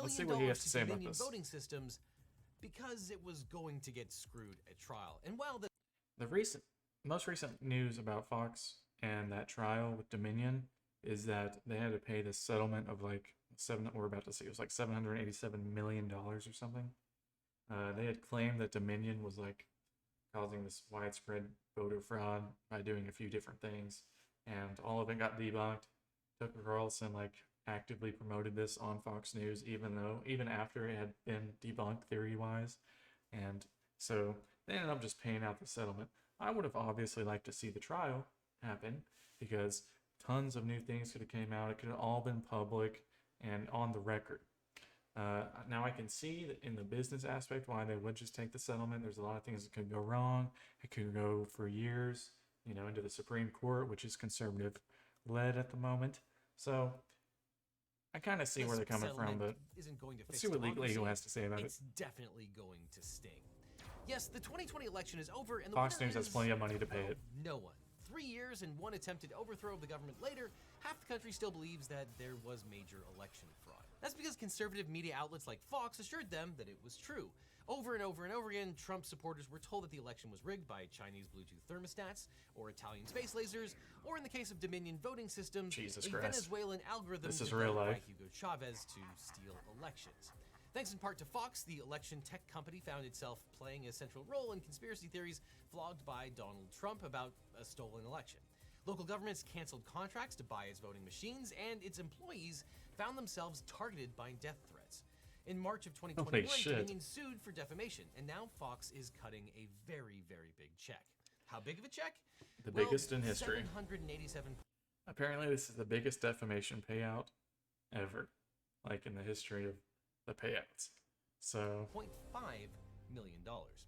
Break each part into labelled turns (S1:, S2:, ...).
S1: Let's see what he has to say about this.
S2: Voting systems because it was going to get screwed at trial. And while the
S1: most recent news about Fox and that trial with Dominion is that they had to pay this settlement of like we're about to see, it was like $787 million or something. They had claimed that Dominion was like causing this widespread voter fraud by doing a few different things, and all of it got debunked. Tucker Carlson like actively promoted this on Fox News, even after it had been debunked theory-wise, and so they ended up just paying out the settlement. I would have obviously liked to see the trial happen because tons of new things could have came out. It could have all been public and on the record. Now I can see that in the business aspect why they would just take the settlement. There's a lot of things that could go wrong. It could go for years, into the Supreme Court, which is conservative led at the moment. So I kind of see where they're coming from, but let's see what legal has to say about it.
S2: It's definitely going to sting. Yes, the 2020 election is over, and the
S1: Fox News has plenty of money to pay it.
S2: No one. 3 years and one attempted overthrow of the government later, half the country still believes that there was major election fraud. That's because conservative media outlets like Fox assured them that it was true. Over and over and over again, Trump supporters were told that the election was rigged by Chinese Bluetooth thermostats, or Italian space lasers, or in the case of Dominion voting systems, a Venezuelan algorithm developed by Hugo Chavez to steal elections. Thanks in part to Fox, the election tech company found itself playing a central role in conspiracy theories flogged by Donald Trump about a stolen election. Local governments canceled contracts to buy its voting machines, and its employees found themselves targeted by death threats. In March of 2021, Dominion sued for defamation, and now Fox is cutting a very, very big check. How big of a check?
S1: The biggest in history.
S2: 787.
S1: Apparently, this is the biggest defamation payout ever, like in the history of the payouts. So
S2: $0.5 million,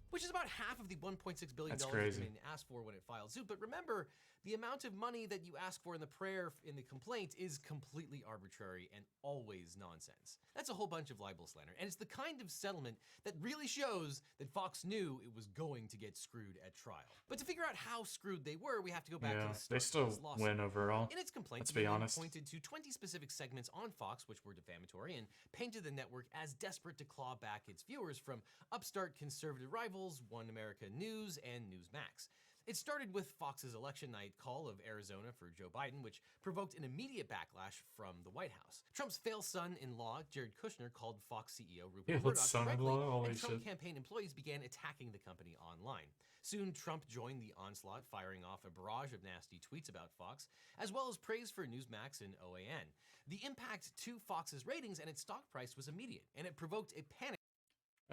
S2: which is about half of the $1.6 billion Dominion asked for when it filed suit. But remember, the amount of money that you ask for in the complaint is completely arbitrary and always nonsense. That's a whole bunch of libel slander, and it's the kind of settlement that really shows that Fox knew it was going to get screwed at trial. But to figure out how screwed they were, we have to go back to the start.
S1: They still win overall.
S2: In its complaint,
S1: let's be honest,
S2: pointed to 20 specific segments on Fox which were defamatory and painted the network as desperate to claw back its viewers from upstart conservative rivals One America News and Newsmax. It started with Fox's election night call of Arizona for Joe Biden, which provoked an immediate backlash from the White House. Trump's failed son-in-law, Jared Kushner, called Fox CEO Rupert Murdoch directly, and Trump campaign employees began attacking the company online. Soon, Trump joined the onslaught, firing off a barrage of nasty tweets about Fox, as well as praise for Newsmax and OAN. The impact to Fox's ratings and its stock price was immediate, and it provoked a panic.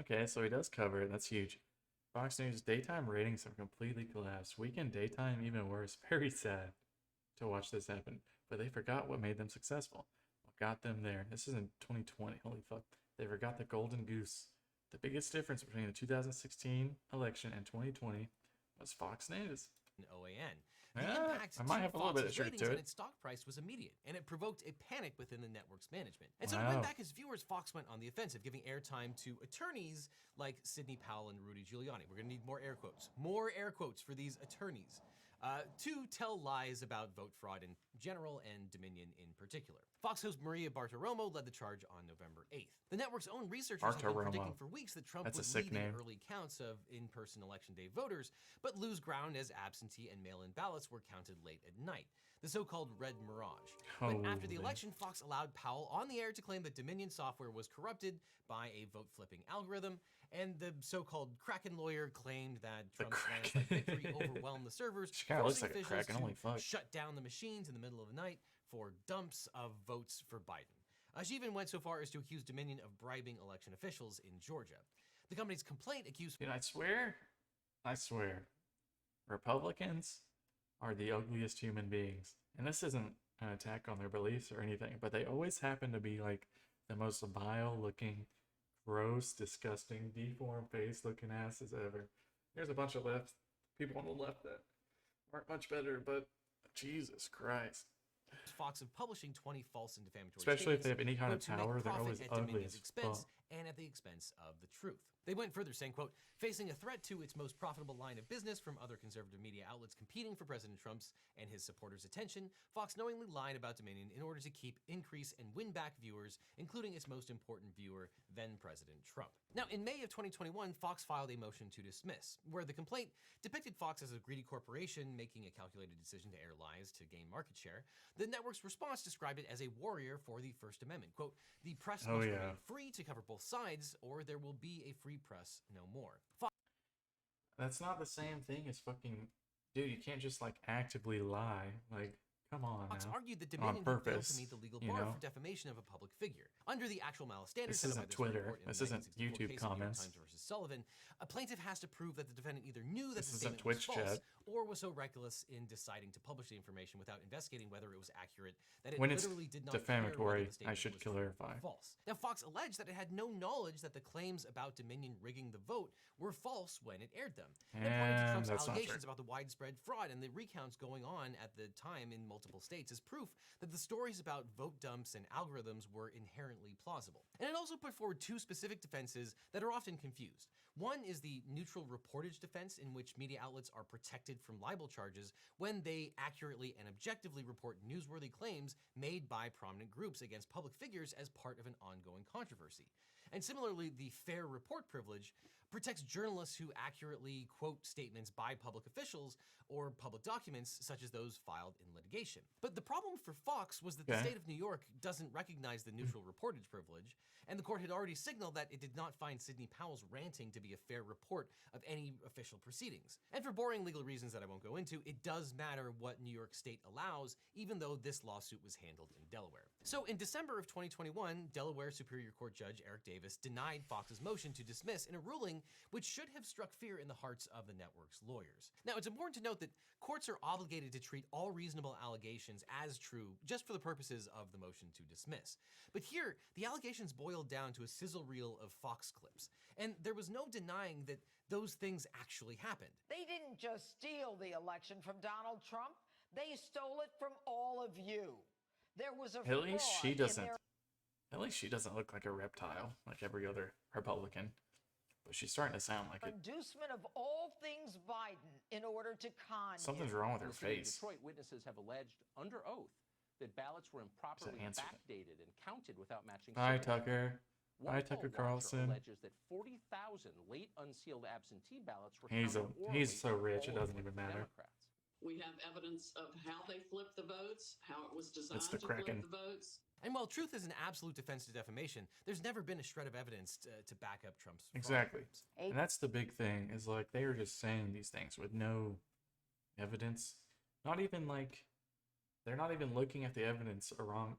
S1: Okay, so he does cover it. That's huge. Fox News daytime ratings have completely collapsed. Weekend daytime even worse. Very sad to watch this happen. But they forgot what made them successful. What got them there. This is in 2020. Holy fuck. They forgot the golden goose. The biggest difference between the 2016 election and 2020 was Fox News.
S2: OAN. The impact
S1: I might have a little bit of truth to it.
S2: And its stock price was immediate, and it provoked a panic within the network's management. And so to win back its viewers, Fox went on the offensive, giving airtime to attorneys like Sidney Powell and Rudy Giuliani. We're gonna need more air quotes. More air quotes for these attorneys. To tell lies about vote fraud in general and Dominion in particular. Fox host Maria Bartiromo led the charge on November 8th. The network's own researchers have been predicting for weeks that Trump would lead in early counts of in-person election day voters, but lose ground as absentee and mail-in ballots were counted late at night. The so-called red mirage. But after the election, Fox allowed Powell on the air to claim that Dominion software was corrupted by a vote-flipping algorithm, and the so-called Kraken lawyer claimed that Trump's landslide victory overwhelmed the servers, forcing officials to shut down the machines in the middle of the night for dumps of votes for Biden. She even went so far as to accuse Dominion of bribing election officials in Georgia. The company's complaint accused...
S1: Dude, I swear, Republicans are the ugliest human beings. And this isn't an attack on their beliefs or anything, but they always happen to be like the most vile-looking, gross, disgusting, deformed-face-looking asses ever. There's a bunch of people on the left that aren't much better, but Jesus Christ.
S2: Fox of publishing 20 false and defamatory
S1: especially
S2: statements,
S1: if they have any kind of power, they're always ugly as fuck.
S2: and at the expense of the truth. They went further, saying, quote, facing a threat to its most profitable line of business from other conservative media outlets competing for President Trump's and his supporters' attention, Fox knowingly lied about Dominion in order to keep, increase, and win back viewers, including its most important viewer, then President Trump. Now, in May of 2021, Fox filed a motion to dismiss, where the complaint depicted Fox as a greedy corporation making a calculated decision to air lies to gain market share. The network's response described it as a warrior for the First Amendment. Quote, the press must remain free to cover both sides, or there will be a free press no more.
S1: That's not the same thing as fucking... Dude, you can't just, like, actively lie. Like, come on
S2: Fox
S1: now.
S2: argued that Dominion had failed to meet the legal bar
S1: know?
S2: for defamation of a public figure. Under the actual malice standard
S1: This
S2: set
S1: isn't
S2: up by
S1: Twitter.
S2: this
S1: This isn't
S2: report in the
S1: YouTube
S2: 1964 case of New York
S1: comments.
S2: Times versus Sullivan, a plaintiff has to prove that the defendant either knew that
S1: This
S2: the
S1: isn't
S2: statement was
S1: Twitch
S2: false
S1: chat.
S2: or was so reckless in deciding to publish the information without investigating whether it was accurate that it
S1: When it's
S2: literally did not care whether
S1: defamatory,
S2: the statement
S1: I should
S2: was
S1: clarify.
S2: false. Now, Fox alleged that it had no knowledge that the claims about Dominion rigging the vote were false when it aired them, and pointed to Trump's
S1: that's not
S2: allegations
S1: true.
S2: about the widespread fraud and the recounts going on at the time in multiple states as proof that the stories about vote dumps and algorithms were inherently plausible. And it also put forward two specific defenses that are often confused. One is the neutral reportage defense, in which media outlets are protected from libel charges when they accurately and objectively report newsworthy claims made by prominent groups against public figures as part of an ongoing controversy. And similarly, the fair report privilege protects journalists who accurately quote statements by public officials or public documents such as those filed in litigation. But the problem for Fox was that the state of New York doesn't recognize the neutral reportage privilege, and the court had already signaled that it did not find Sidney Powell's ranting to be a fair report of any official proceedings. And for boring legal reasons that I won't go into, it does matter what New York State allows, even though this lawsuit was handled in Delaware. So in December of 2021, Delaware Superior Court Judge Eric Davis denied Fox's motion to dismiss in a ruling which should have struck fear in the hearts of the network's lawyers. Now, it's important to note that courts are obligated to treat all reasonable allegations as true just for the purposes of the motion to dismiss. But here, the allegations boiled down to a sizzle reel of Fox clips, and there was no denying that those things actually happened.
S3: They didn't just steal the election from Donald Trump, they stole it from all of you. There was a
S1: At least she doesn't.
S3: in their
S1: At least she doesn't look like a reptile like every other Republican. But she's starting to sound like it.
S3: inducement of all things Biden in order to con
S1: Something's
S3: you.
S1: wrong with her
S4: In the city of
S1: face.
S4: Detroit, witnesses have alleged under oath that ballots were improperly
S1: answer it.
S4: backdated and counted without matching
S1: Bye,
S4: signatures.
S1: Tucker.
S4: One
S1: Bye,
S4: poll
S1: Tucker
S4: watcher
S1: Carlson.
S4: alleges that 40,000 late unsealed absentee ballots were
S1: He's
S4: counted orally
S1: he's so rich it
S4: all
S1: doesn't
S4: with
S1: even matter.
S4: Democrats.
S5: We have evidence of how they flipped the votes, how it was designed
S1: the
S5: to
S1: Kraken.
S5: flip the votes.
S2: And while truth is an absolute defense to defamation, there's never been a shred of evidence to back up Trump's fraud
S1: Exactly.
S2: claims.
S1: And that's the big thing, is like they are just saying these things with no evidence. Not even like they're not even looking at the evidence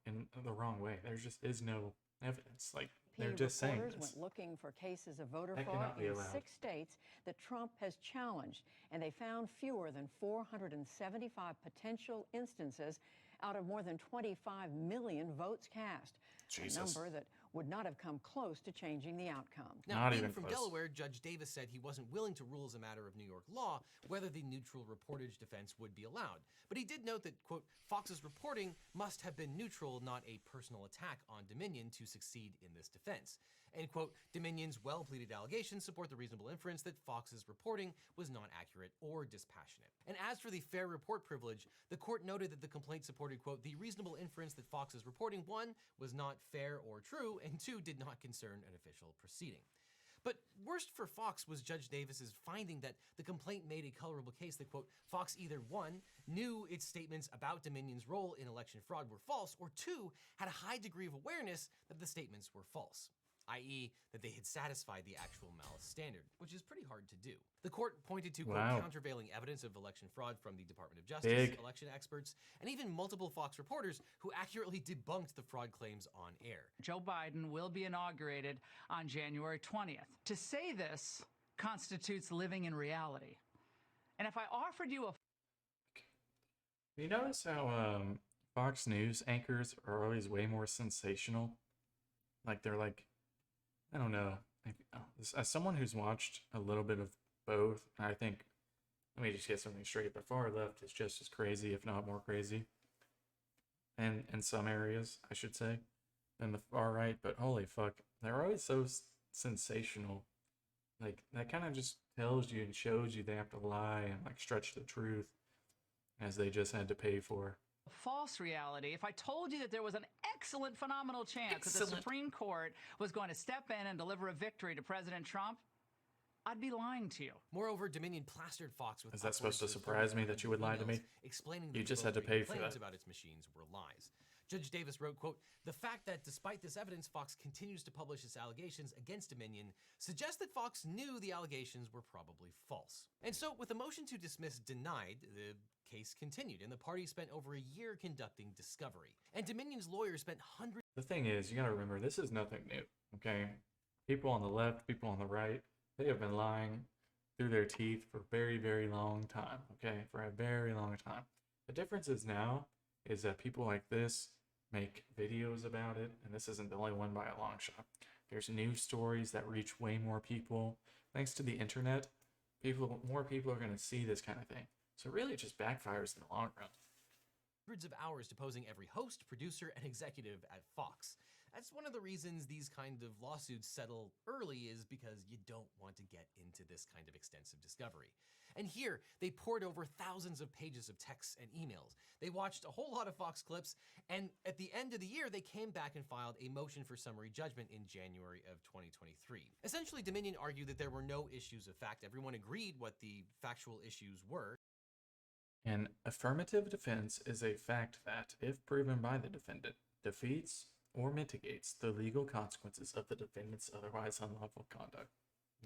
S1: in the wrong way. There just is no evidence. Like they're just saying
S6: Reporters
S1: this.
S6: went looking for cases of voter
S1: That
S6: fraud
S1: cannot be
S6: in
S1: allowed.
S6: 6 states that Trump has challenged, and they found fewer than 475 potential instances out of more than 25 million votes cast.
S1: Jesus.
S6: A number that would not have come close to changing the outcome.
S2: Now,
S1: Not
S2: being
S1: even
S2: from
S1: close.
S2: Delaware, Judge Davis said he wasn't willing to rule as a matter of New York law whether the neutral reportage defense would be allowed. But he did note that, quote, Fox's reporting must have been neutral, not a personal attack on Dominion to succeed in this defense. And, quote, Dominion's well-pleaded allegations support the reasonable inference that Fox's reporting was not accurate or dispassionate. And as for the fair report privilege, the court noted that the complaint supported, quote, the reasonable inference that Fox's reporting, 1, was not fair or true, and 2, did not concern an official proceeding. But worst for Fox was Judge Davis's finding that the complaint made a colorable case that, quote, Fox either 1, knew its statements about Dominion's role in election fraud were false, or 2, had a high degree of awareness that the statements were false, i.e. that they had satisfied the actual malice standard, which is pretty hard to do. The court pointed to, quote,
S1: Wow.
S2: countervailing evidence of election fraud from the Department of Justice, election experts, and even multiple Fox reporters who accurately debunked the fraud claims on air.
S7: Joe Biden will be inaugurated on January 20th. To say this constitutes living in reality. And if I offered you a
S1: You notice how Fox News anchors are always way more sensational? Like they're like, I don't know. As someone who's watched a little bit of both, I think, let me just get something straight. The far left is just as crazy, if not more crazy. And in some areas, I should say. than the far right, but holy fuck, they're always so sensational. Like, that kind of just tells you and shows you they have to lie and like stretch the truth, as they just had to pay for.
S7: False reality if I told you that there was an excellent, phenomenal chance that the Supreme Court was going to step in and deliver a victory to President Trump, I'd be lying to you.
S2: Moreover, Dominion plastered Fox with
S1: Is that supposed to surprise me that you would lie to me?
S2: Explaining
S1: You
S2: that
S1: just
S2: the
S1: had to pay for
S2: claims
S1: that.
S2: about its machines were lies. Judge Davis wrote, quote, "The fact that despite this evidence, Fox continues to publish its allegations against Dominion suggests that Fox knew the allegations were probably false." And so, with a motion to dismiss denied, the case continued, and the parties spent over a year conducting discovery. And Dominion's lawyers spent hundreds.
S1: The thing is, you gotta remember, this is nothing new, okay? People on the left, people on the right, they have been lying through their teeth for a very, very long time, okay? For a very long time. The difference is now is that people like this make videos about it, and this isn't the only one by a long shot. There's news stories that reach way more people. Thanks to the internet, more people are going to see this kind of thing. So really, it just backfires in the long run.
S2: Hundreds of hours deposing every host, producer, and executive at Fox. That's one of the reasons these kind of lawsuits settle early, is because you don't want to get into this kind of extensive discovery. And here, they poured over thousands of pages of texts and emails. They watched a whole lot of Fox clips, and at the end of the year, they came back and filed a motion for summary judgment in January of 2023. Essentially, Dominion argued that there were no issues of fact. Everyone agreed what the factual issues were.
S1: An affirmative defense is a fact that, if proven by the defendant, defeats or mitigates the legal consequences of the defendant's otherwise unlawful conduct.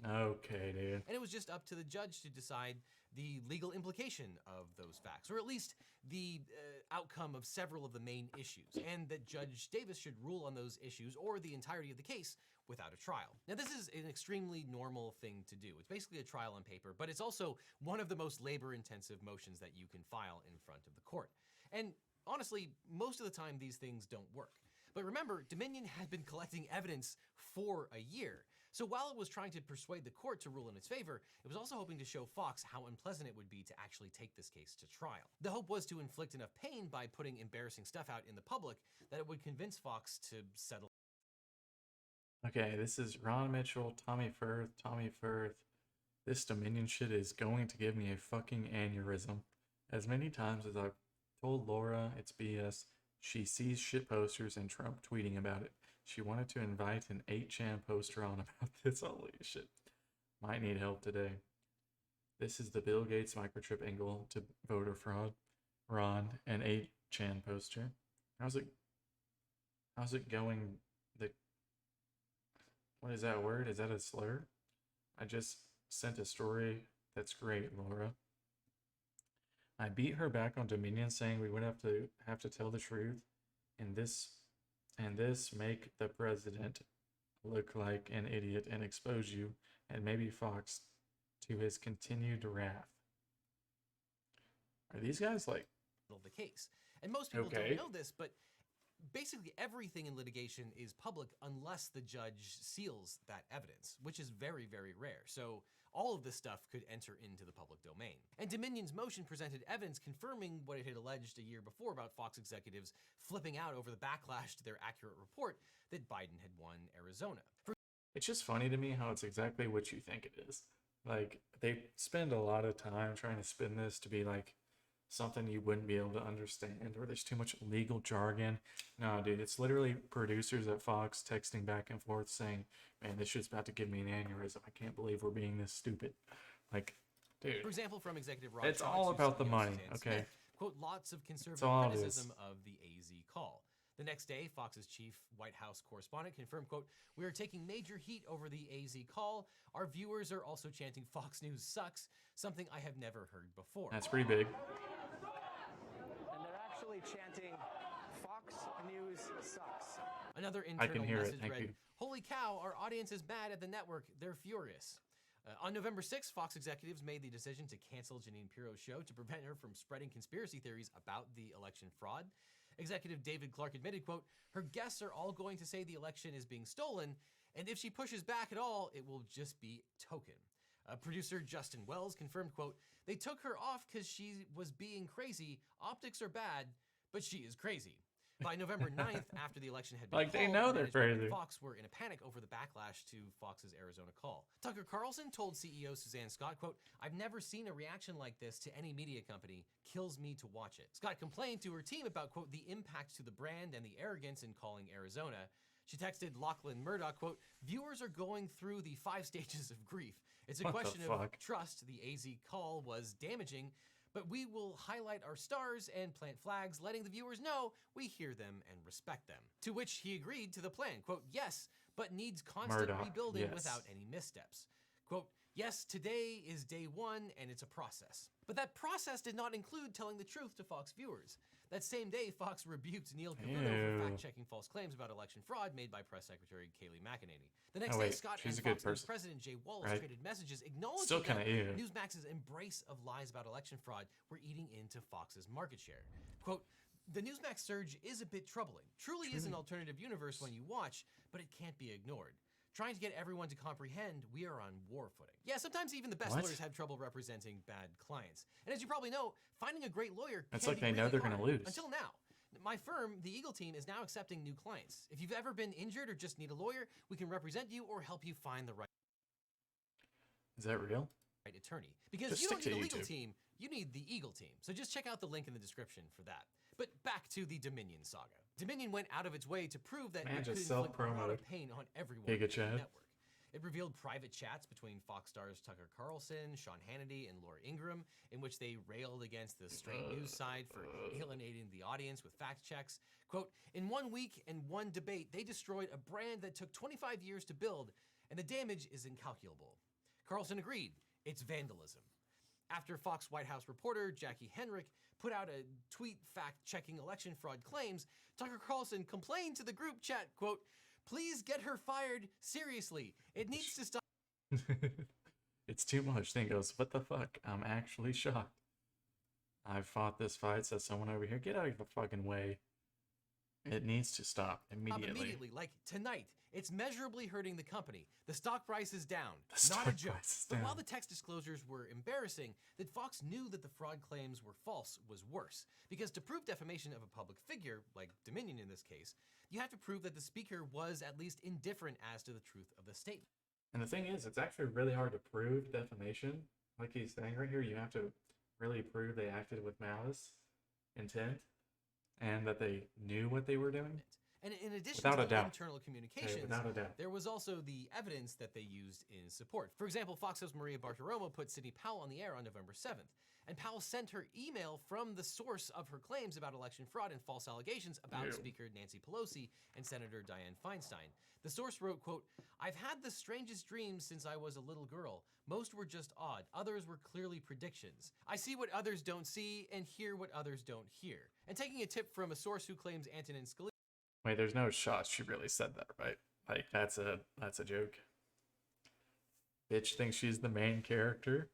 S1: Okay, dude.
S2: And it was just up to the judge to decide the legal implication of those facts, or at least the outcome of several of the main issues, and that Judge Davis should rule on those issues or the entirety of the case without a trial. Now, this is an extremely normal thing to do. It's basically a trial on paper, but it's also one of the most labor-intensive motions that you can file in front of the court. And honestly, most of the time, these things don't work. But remember, Dominion had been collecting evidence for a year. So while it was trying to persuade the court to rule in its favor, it was also hoping to show Fox how unpleasant it would be to actually take this case to trial. The hope was to inflict enough pain by putting embarrassing stuff out in the public that it would convince Fox to settle.
S1: Okay, this is Ron Mitchell, Tommy Firth. This Dominion shit is going to give me a fucking aneurysm. As many times as I've told Laura it's BS, she sees shit posters and Trump tweeting about it. She wanted to invite an 8chan poster on about this. Holy shit. Might need help today. This is the Bill Gates microchip angle to voter fraud. Ron, an 8chan poster. How's it going? What is that word? Is that a slur? I just sent a story. That's great, Laura. I beat her back on Dominion, saying we would have to tell the truth, and this make the president look like an idiot and expose you and maybe Fox to his continued wrath. Are these guys like
S2: the case? And most people don't know this, but basically everything in litigation is public unless the judge seals that evidence, which is very, very rare. So all of this stuff could enter into the public domain. And Dominion's motion presented evidence confirming what it had alleged a year before about Fox executives flipping out over the backlash to their accurate report that Biden had won Arizona.
S1: It's just funny to me how it's exactly what you think it is. Like, they spend a lot of time trying to spin this to be like something you wouldn't be able to understand, or there's too much legal jargon. No, dude, it's literally producers at Fox texting back and forth saying, man, this shit's about to give me an aneurysm. I can't believe we're being this stupid. Like, dude.
S2: For example, from executive Rod
S1: it's
S2: Schwartz,
S1: all
S2: who
S1: about the
S2: said,
S1: money,
S2: Suzanne
S1: okay?
S2: Smith, quote, lots of conservative
S1: all it
S2: criticism
S1: is.
S2: of the AZ call. The next day, Fox's chief White House correspondent confirmed, quote, we are taking major heat over the AZ call. Our viewers are also chanting Fox News sucks, something I have never heard before.
S1: That's pretty big.
S8: And they're actually chanting Fox News sucks.
S2: Another internal
S1: hear it,
S2: message
S1: thank
S2: read,
S1: you.
S2: holy cow, our audience is mad at the network. They're furious. On November 6th, Fox executives made the decision to cancel Jeanine Pirro's show to prevent her from spreading conspiracy theories about the election fraud. Executive David Clark admitted, quote, her guests are all going to say the election is being stolen, and if she pushes back at all, it will just be token. Producer Justin Wells confirmed, quote, they took her off because she was being crazy. Optics are bad, but she is crazy. By November 9th, after the election had been
S1: Like, they
S2: called,
S1: know they're
S2: management and
S1: crazy.
S2: Fox were in a panic over the backlash to Fox's Arizona call. Tucker Carlson told CEO Suzanne Scott, quote, "I've never seen a reaction like this to any media company. Kills me to watch it." Scott complained to her team about, quote, the impact to the brand and the arrogance in calling Arizona. She texted Lachlan Murdoch, quote, "Viewers are going through the 5 stages of grief. It's a
S1: What the
S2: question of
S1: fuck?
S2: trust. The AZ call was damaging, but we will highlight our stars and plant flags, letting the viewers know we hear them and respect them." To which he agreed to the plan. Quote, "Yes, but needs constant
S1: Murdoch,
S2: rebuilding
S1: yes.
S2: without any missteps." Quote, "Yes, today is day 1 and it's a process." But that process did not include telling the truth to Fox viewers. That same day, Fox rebuked Neil Cavuto
S1: Ew.
S2: for fact-checking false claims about election fraud made by Press Secretary Kayleigh McEnany. The next
S1: Oh,
S2: day,
S1: wait,
S2: Scott
S1: she's
S2: and
S1: a good
S2: Fox News
S1: person,
S2: President Jay Wallace
S1: right?
S2: traded messages acknowledging
S1: Still
S2: that
S1: kinda ew.
S2: Newsmax's embrace of lies about election fraud were eating into Fox's market share. Quote, "The Newsmax surge is a bit troubling. Truly is an alternative universe when you watch, but it can't be ignored. Trying to get everyone to comprehend, we are on war footing." Yeah, sometimes even the best
S1: What?
S2: lawyers have trouble representing bad clients. And as you probably know, finding a great lawyer
S1: It's
S2: can
S1: like
S2: be
S1: they know
S2: really
S1: they're gonna
S2: hard.
S1: lose.
S2: Until now. My firm, the Eagle Team, is now accepting new clients. If you've ever been injured or just need a lawyer, we can represent you or help you find the right
S1: Is that real?
S2: attorney. Because
S1: Just
S2: you don't
S1: stick
S2: need
S1: to
S2: a legal
S1: YouTube.
S2: team, you need the Eagle Team. So just check out the link in the description for that. But back to the Dominion saga. Dominion went out of its way to prove that
S1: Man,
S2: it could
S1: just
S2: inflict a lot
S1: self-promoted.
S2: of pain on everyone
S1: Giga
S2: in the
S1: Chad.
S2: network. It revealed private chats between Fox stars Tucker Carlson, Sean Hannity, and Laura Ingraham, in which they railed against the straight news side for alienating the audience with fact checks. Quote, "In 1 week and 1 debate, they destroyed a brand that took 25 years to build, and the damage is incalculable." Carlson agreed, it's vandalism. After Fox White House reporter Jackie Henrich put out a tweet fact-checking election fraud claims, Tucker Carlson complained to the group chat, quote, "Please get her fired, seriously. It needs to stop."
S1: It's too much. Then he goes, "What the fuck? I'm actually shocked. I fought this fight," says someone over here. Get out of the fucking way. It needs to stop immediately.
S2: Like tonight. It's measurably hurting the company. The stock price is down.
S1: The
S2: Not a
S1: stock
S2: joke.
S1: price is
S2: But while
S1: down.
S2: the text disclosures were embarrassing, that Fox knew that the fraud claims were false was worse. Because to prove defamation of a public figure, like Dominion in this case, you have to prove that the speaker was at least indifferent as to the truth of the statement.
S1: And the thing is, it's actually really hard to prove defamation. Like he's saying right here, you have to really prove they acted with malice, intent, and that they knew what they were doing.
S2: And in addition
S1: Without
S2: to
S1: a
S2: the
S1: doubt.
S2: internal
S1: Okay,
S2: communications,
S1: without a doubt.
S2: there was also the evidence that they used in support. For example, Fox host Maria Bartiromo put Sidney Powell on the air on November 7th, and Powell sent her email from the source of her claims about election fraud and false allegations about
S1: Ew.
S2: Speaker Nancy Pelosi and Senator Dianne Feinstein. The source wrote, quote, "I've had the strangest dreams since I was a little girl. Most were just odd. Others were clearly predictions. I see what others don't see and hear what others don't hear." And taking a tip from a source who claims Antonin Scalia
S1: Wait, there's no shot she really said that, right? Like that's a joke. Bitch thinks she's the main character.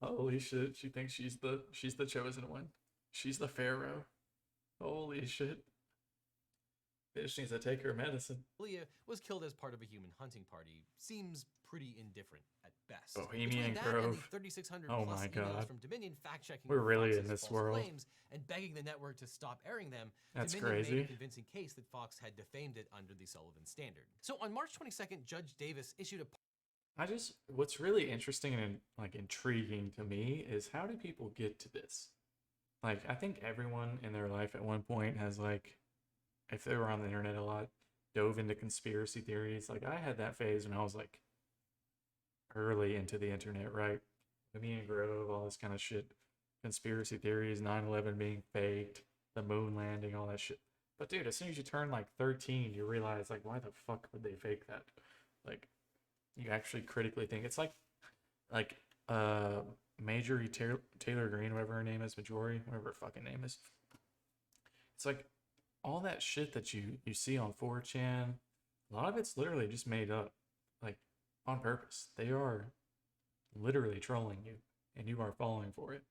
S1: Holy shit, she thinks she's the chosen one. She's the pharaoh. Holy shit. Bitch needs to take her medicine.
S2: was killed as part of a human hunting party seems pretty indifferent at best.
S1: Bohemian
S2: Between that and the
S1: Grove.
S2: 3,600
S1: Oh
S2: plus
S1: my
S2: emails
S1: God.
S2: from Dominion fact-checking
S1: We're really
S2: Fox's
S1: in this
S2: false
S1: world.
S2: claims and begging the network to stop airing them,
S1: That's
S2: Dominion made
S1: crazy.
S2: a convincing case that Fox had defamed it under the Sullivan Standard. So on March 22nd, Judge Davis issued a
S1: What's really interesting and like intriguing to me is how do people get to this? Like, I think everyone in their life at one point has like, if they were on the internet a lot, dove into conspiracy theories. Like I had that phase when I was like early into the internet, right? Bohemian Grove, all this kind of shit. Conspiracy theories, 9/11 being faked, the moon landing, all that shit. But dude, as soon as you turn like 13, you realize like, why the fuck would they fake that? Like, you actually critically think it's like Marjorie Taylor Greene, whatever her name is, Majori, whatever her fucking name is. It's like all that shit that you see on 4chan, a lot of it's literally just made up, like on purpose. They are literally trolling you, and you are falling for it.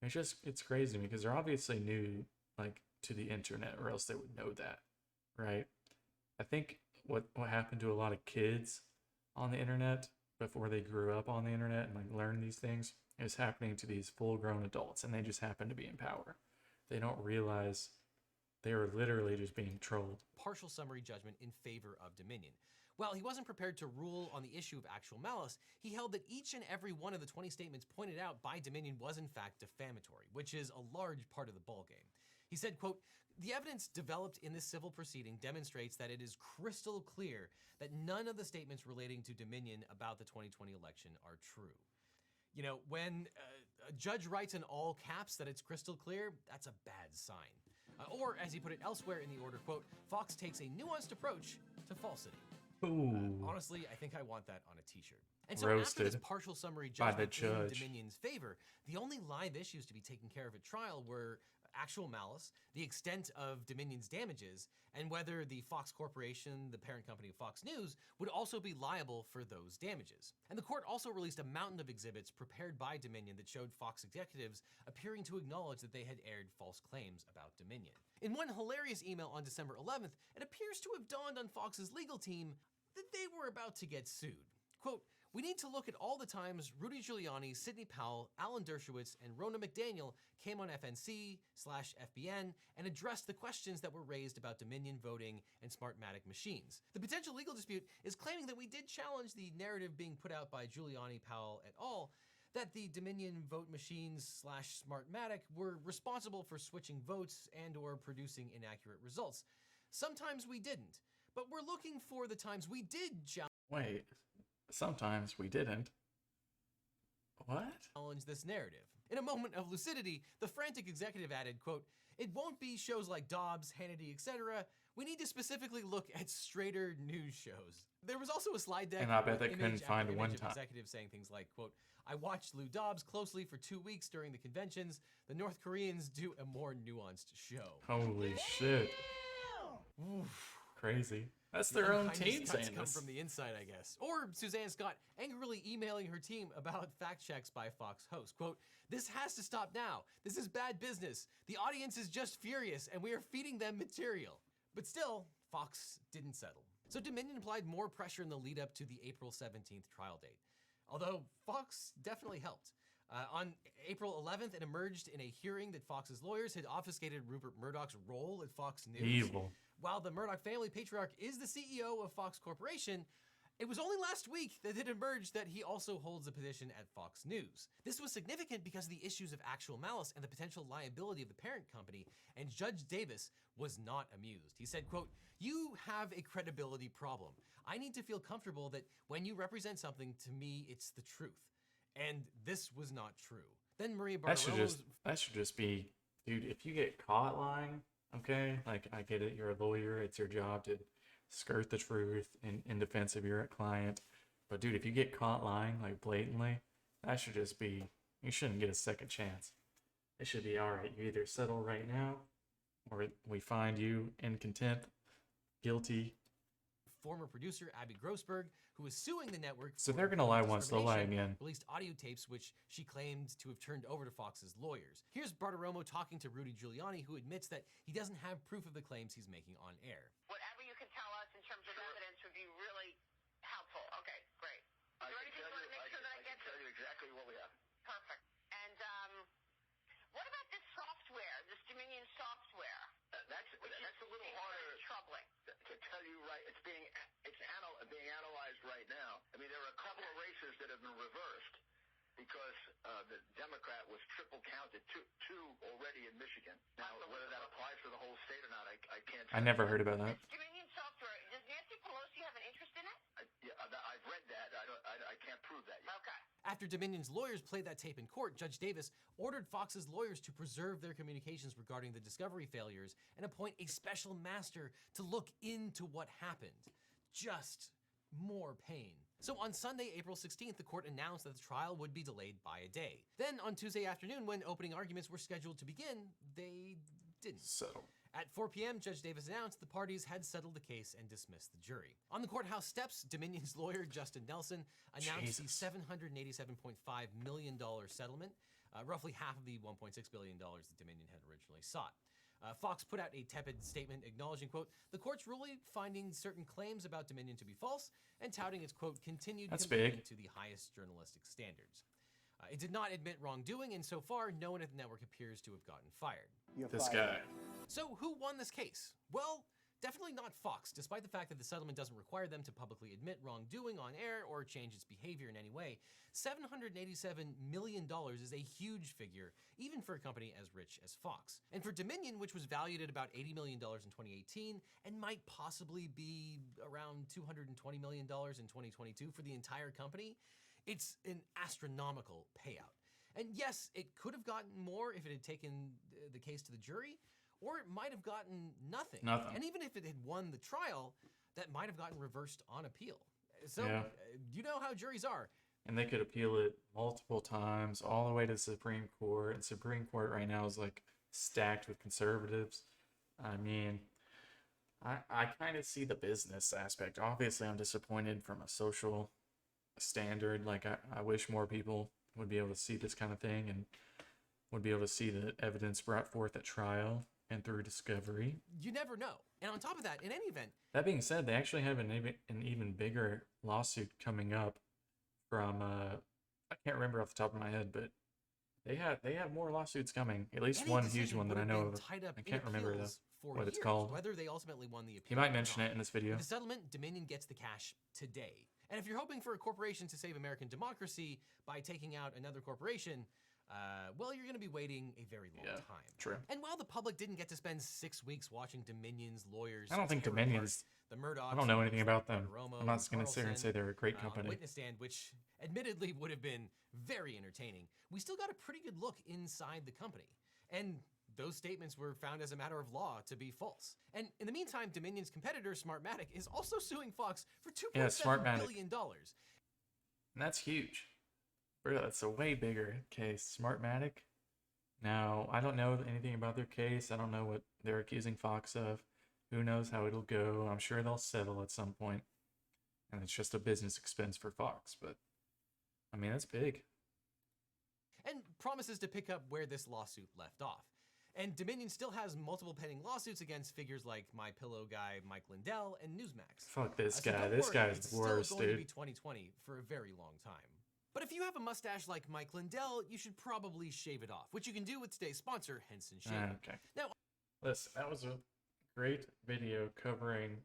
S1: It's crazy to me because they're obviously new, like to the internet, or else they would know that, right? I think what happened to a lot of kids on the internet before they grew up on the internet and like learned these things is happening to these full-grown adults, and they just happen to be in power. They don't realize They were literally just being trolled.
S2: Partial summary judgment in favor of Dominion. While he wasn't prepared to rule on the issue of actual malice, he held that each and every one of the 20 statements pointed out by Dominion was in fact defamatory, which is a large part of the ballgame. He said, quote, "The evidence developed in this civil proceeding demonstrates that it is crystal clear that none of the statements relating to Dominion about the 2020 election are true." You know, when a judge writes in all caps that it's crystal clear, that's a bad sign. Or, as he put it elsewhere in the order, quote, "Fox takes a nuanced approach to falsity."
S1: Ooh.
S2: Honestly, I think I want that on a t-shirt. And so after this
S1: Roasted
S2: partial summary
S1: by the
S2: judgment in
S1: judge.
S2: Dominion's favor, the only live issues to be taken care of at trial were actual malice, the extent of Dominion's damages, and whether the Fox Corporation, the parent company of Fox News, would also be liable for those damages. And the court also released a mountain of exhibits prepared by Dominion that showed Fox executives appearing to acknowledge that they had aired false claims about Dominion. In one hilarious email on December 11th, it appears to have dawned on Fox's legal team that they were about to get sued. Quote, "We need to look at all the times Rudy Giuliani, Sidney Powell, Alan Dershowitz, and Rona McDaniel came on FNC/FBN and addressed the questions that were raised about Dominion voting and Smartmatic machines. The potential legal dispute is claiming that we did challenge the narrative being put out by Giuliani, Powell, et al., that the Dominion vote machines/Smartmatic were responsible for switching votes and or producing inaccurate results. Sometimes we didn't, but we're looking for the times we did
S1: Wait, sometimes we didn't. What?
S2: challenge this narrative. In a moment of lucidity, the frantic executive added, quote, "It won't be shows like Dobbs, Hannity, etc. We need to specifically look at straighter news shows." There was also a slide deck
S1: And I bet
S2: with
S1: they
S2: image
S1: couldn't
S2: after
S1: find
S2: image
S1: one
S2: of
S1: time.
S2: executives saying things like, quote, "I watched Lou Dobbs closely for 2 weeks during the conventions. The North Koreans do a more nuanced show."
S1: Holy shit.
S2: Oof.
S1: Crazy. That's their own
S2: Unkindness
S1: team
S2: cuts
S1: saying
S2: come
S1: this.
S2: from the inside, I guess. Or Suzanne Scott angrily emailing her team about fact checks by Fox hosts. Quote, "This has to stop now. This is bad business. The audience is just furious and we are feeding them material." But still, Fox didn't settle. So Dominion applied more pressure in the lead up to the April 17th trial date. Although Fox definitely helped. On April 11th, it emerged in a hearing that Fox's lawyers had obfuscated Rupert Murdoch's role at Fox News.
S1: Evil.
S2: While the Murdoch family patriarch is the CEO of Fox Corporation, it was only last week that it emerged that he also holds a position at Fox News. This was significant because of the issues of actual malice and the potential liability of the parent company, and Judge Davis was not amused. He said, quote, "You have a credibility problem. I need to feel comfortable that when you represent something, to me, it's the truth." And this was not true. Then Maria
S1: That should
S2: Bartiromo's
S1: just be, dude, if you get caught lying, okay, like I get it, you're a lawyer, it's your job to skirt the truth in defense of your client. But dude, if you get caught lying like blatantly, that should just be, you shouldn't get a second chance. It should be, all right, you either settle right now or we find you in contempt, guilty.
S2: former producer Abby Grossberg, who was suing the network.
S1: So
S2: for
S1: they're gonna lie
S2: reported
S1: once, they'll lie
S2: discrimination,
S1: again.
S2: Released audio tapes which she claimed to have turned over to Fox's lawyers. Here's Bartiromo talking to Rudy Giuliani, who admits that he doesn't have proof of the claims he's making on air.
S9: Whatever you can tell us in terms of evidence would be really helpful. Okay, great. Is there anything you want to make sure that I get?
S10: tell you exactly what we have.
S9: Perfect. And what about this software, this Dominion software?
S10: That's a little harder
S9: troubling
S10: to tell you right. It's being analyzed right now. I mean, there are a couple of races that have been reversed because the Democrat was triple counted, two already in Michigan. Now, whether that applies to the whole state or not, I can't.
S1: I never heard about that.
S9: This Dominion software, does Nancy Pelosi have an interest in it?
S10: I've read that. I can't prove that yet.
S9: Okay.
S2: After Dominion's lawyers played that tape in court, Judge Davis ordered Fox's lawyers to preserve their communications regarding the discovery failures and appoint a special master to look into what happened. Just more pain. So on Sunday, April 16th, the court announced that the trial would be delayed by a day. Then on Tuesday afternoon, when opening arguments were scheduled to begin, they didn't.
S1: Settle.
S2: At 4 p.m., Judge Davis announced the parties had settled the case and dismissed the jury. On the courthouse steps, Dominion's lawyer, Justin Nelson, announced the $787.5 million settlement, roughly half of the $1.6 billion that Dominion had originally sought. Fox put out a tepid statement acknowledging, quote, the court's ruling finding certain claims about Dominion to be false and touting its, quote, continued commitment to the highest journalistic standards. It did not admit wrongdoing, and so far, no one at the network appears to have gotten fired.
S1: This guy.
S2: So who won this case? Well, definitely not Fox, despite the fact that the settlement doesn't require them to publicly admit wrongdoing on air or change its behavior in any way. $787 million is a huge figure, even for a company as rich as Fox. And for Dominion, which was valued at about $80 million in 2018 and might possibly be around $220 million in 2022 for the entire company, it's an astronomical payout. And yes, it could have gotten more if it had taken the case to the jury, or it might have gotten nothing. And even if it had won the trial, that might have gotten reversed on appeal. So you know how juries are.
S1: And they could appeal it multiple times, all the way to the Supreme Court. And Supreme Court right now is like stacked with conservatives. I mean, I kind of see the business aspect. Obviously, I'm disappointed from a social standard. Like, I wish more people would be able to see this kind of thing and would be able to see the evidence brought forth at trial and through discovery.
S2: You never know. And on top of that, in any event...
S1: That being said, they actually have an even bigger lawsuit coming up from, I can't remember off the top of my head, but they have more lawsuits coming. At least one huge one that I know of. I can't remember what it's called.
S2: Whether they ultimately won the appeal.
S1: He might mention it in this video.
S2: With the settlement, Dominion gets the cash today. And if you're hoping for a corporation to save American democracy by taking out another corporation, well, you're going to be waiting a very long time.
S1: True.
S2: And while the public didn't get to spend 6 weeks watching Dominion's lawyers,
S1: I don't think Dominion's.
S2: The Murdochs,
S1: I don't know anything about them.
S2: Romo,
S1: I'm not going to sit here and
S2: CARLSON,
S1: say they're a great company.
S2: Witness stand, which admittedly would have been very entertaining. We still got a pretty good look inside the company. And those statements were found as a matter of law to be false. And in the meantime, Dominion's competitor, Smartmatic, is also suing Fox for $2.7 billion.
S1: And that's huge. Bro, that's a way bigger case. Smartmatic. Now, I don't know anything about their case. I don't know what they're accusing Fox of. Who knows how it'll go. I'm sure they'll settle at some point. And it's just a business expense for Fox. But, I mean, that's big.
S2: And promises to pick up where this lawsuit left off. And Dominion still has multiple pending lawsuits against figures like MyPillow guy Mike Lindell and Newsmax.
S1: Fuck this guy. This guy's the worst,
S2: dude. It's still going to be 2020 for a very long time. But if you have a mustache like Mike Lindell, you should probably shave it off, which you can do with today's sponsor, Henson Shaving.
S1: Okay.
S2: Now,
S1: listen, that was a great video covering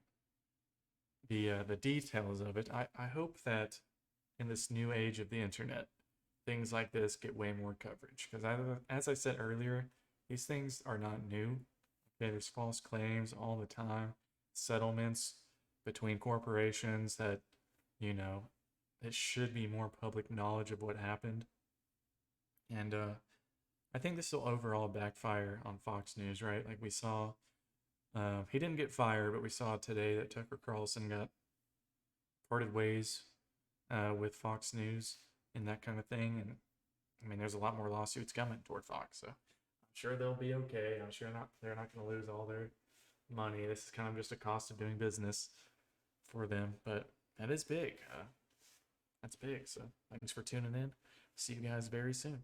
S1: the details of it. I hope that in this new age of the internet, things like this get way more coverage. Because as I said earlier, these things are not new. Okay, there's false claims all the time, settlements between corporations that, you know, it should be more public knowledge of what happened. And I think this will overall backfire on Fox News, right? Like we saw, he didn't get fired, but we saw today that Tucker Carlson got parted ways with Fox News and that kind of thing. And I mean, there's a lot more lawsuits coming toward Fox, so I'm sure they'll be okay. I'm sure they're not going to lose all their money. This is kind of just a cost of doing business for them, but that is big. That's big. So thanks for tuning in. See you guys very soon.